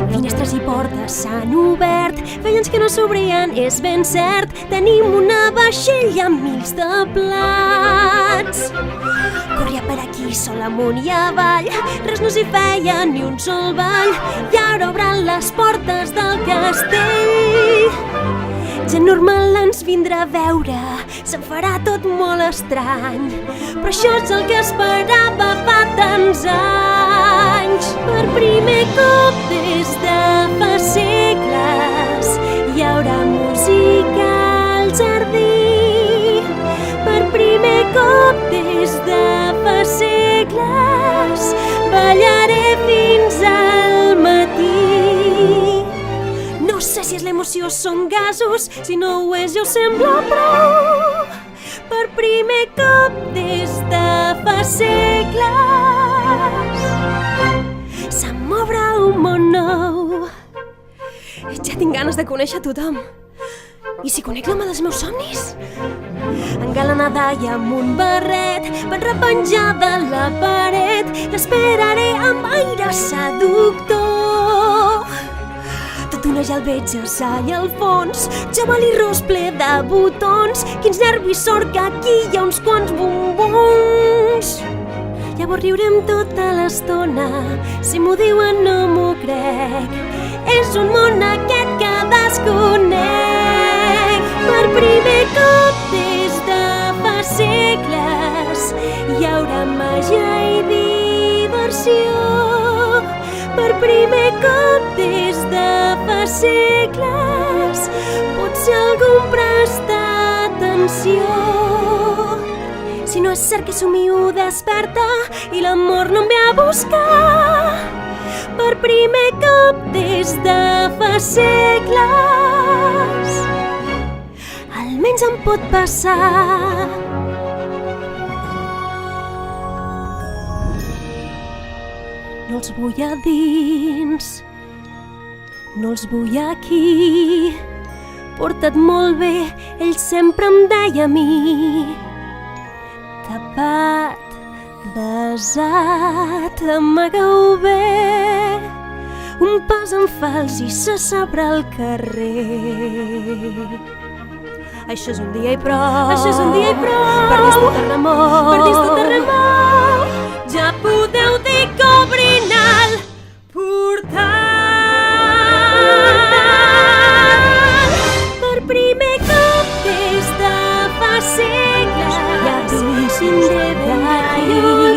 Finestres i portes s'han obert, feia anys que no s'obrien, és ben cert. Tenim una vaixella amb mils de plats. Corria per aquí sol amunt i avall, res no s'hi feia ni un sol ball. I ara obren les portes del castell. Gent normal ens vindrà a veure, se'n farà tot molt estrany. Però això és el que esperava fa tants anys. Per primer cop des de fa segles hi haurà música al jardí. Per primer cop des de fa segles ballaré fins al matí. No sé si és l'emoció o són gasos, si no ho és ja ho sembla prou. Per primer cop des de fa segles se'm obre un món nou. Ja tinc ganes de conèixer tothom. I si conec l'home dels meus somnis? Engalanada i amb un barret, ben repenjada a la paret, l'esperaré amb aire seductor. Tot una ja el veig assall al fons, jove i ros ple de botons. Quins nervis sort que aquí hi ha uns quants bombons. Llavors riurem tota l'estona, si m'ho diuen no m'ho crec. És un món aquest que desconec. Per primer cop des de fa segles hi haurà màgia i diversió. Per primer cop des de fa segles potser algú em presta atenció. Si no és cert que somio desperta i l'amor no em ve a buscar. Per primer cop des de fa segles almenys em pot passar. No els vull a dins, no els vull aquí. Porta't molt bé, ell sempre em deia a mi. Tapat, besat, amaga-ho bé. Un pas en fals i se sabrà al carrer. Això és un dia i prou. Això és un dia i prou. Per dins tot remou. Per dins tot remou. Ja podeu dir que obrin el portal. Per primer cop des de fa segles ja tindré ben clar.